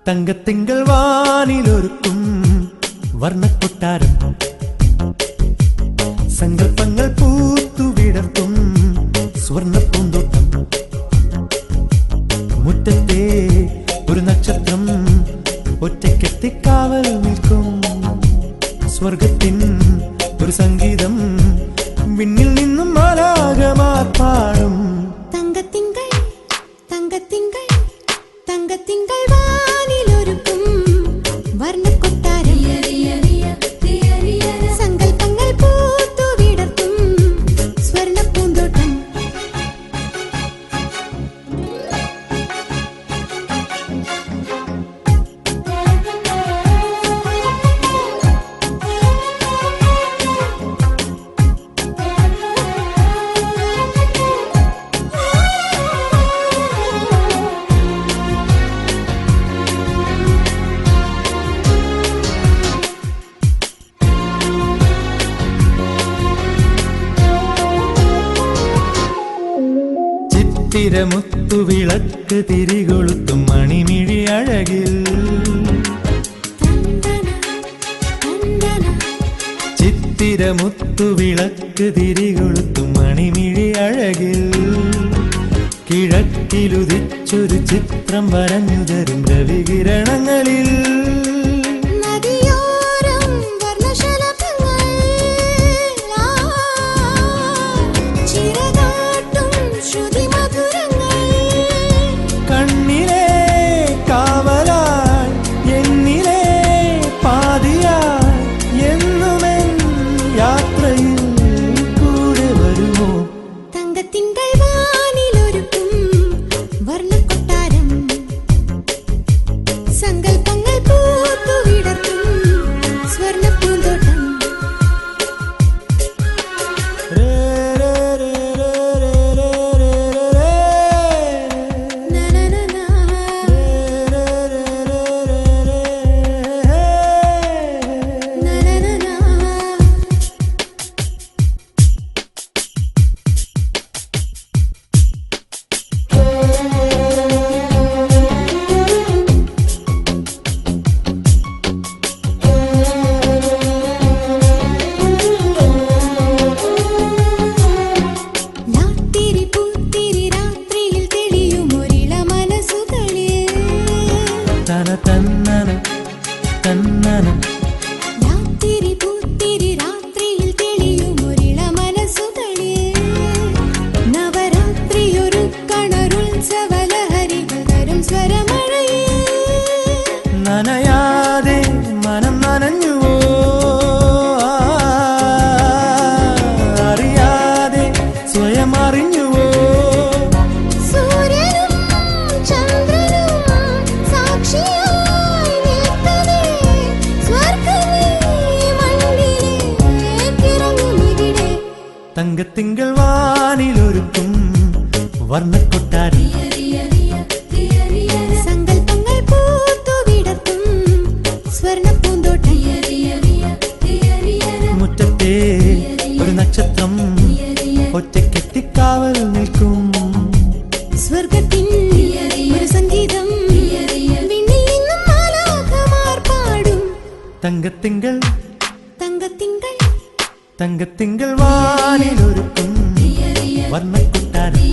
തങ്കത്തിങ്കൾ വാനിലൊരുക്കും വർണ്ണക്കൊട്ടാരം സങ്കൽപ്പങ്ങൾ പൂത്തുവിടർത്തും സ്വർണ്ണപ്പൂന്തോട്ടം മുറ്റത്തെ ഒരു നക്ഷത്രം ഒറ്റയ്ക്കെത്തിക്കാവൽ നിൽക്കും സ്വർഗത്തിൻ ഒരു സംഗീതം വിണ്ണിൽ നിന്നും മാലാഖമാർ പാടും തങ്കത്തിങ്കൾ തങ്കത്തിങ്കൾ തങ്കത്തിങ്കൾ വാനിലൊരുക്കും വർണ്ണക്കൊട്ടാരം സങ്കൽപ്പങ്ങൾ പൂത്തുവിടർത്തും സ്വർണ്ണപ്പൂന്തോട്ടം ചിത്തിരമുത്തു വിളക്ക് തിരികൊളുത്തും മണിമിഴി അഴകിൽ ചിത്തിരമുത്തു വിളക്ക് തിരികൊളുത്തും മണിമിഴി അഴകിൽ കിഴക്കിലുദിച്ചൊരു ചിത്രം വരഞ്ഞു തരും രവികിരണങ്ങളിൽ നനയാതെ മനം നനഞ്ഞുവോ അറിയാതെ സ്വയം അറിഞ്ഞുവോ സൂര്യനും ചന്ദ്രനും സാക്ഷിയായി നിൽക്കവേ സ്വർഗ്ഗമേ മണ്ണിലേക്കിറങ്ങുമിവിടെ തങ്കത്തിങ്കൾ വാനിലൊരുക്കും വർണ്ണക്കൊട്ടാരം മുറ്റത്തെ ഒരു നക്ഷത്രം ഒറ്റയ്ക്കെത്തിക്കാവൽ നിൽക്കും സ്വർഗത്തിൻ ഒരു സംഗീതം വിണ്ണിൽ നിന്നും മാലാഖമാർ പാടും തങ്കത്തിങ്കൾ തങ്കത്തിങ്കൾ തങ്കത്തിങ്കൾ വാനിലൊരുക്കും വർണ്ണക്കൊട്ടാരം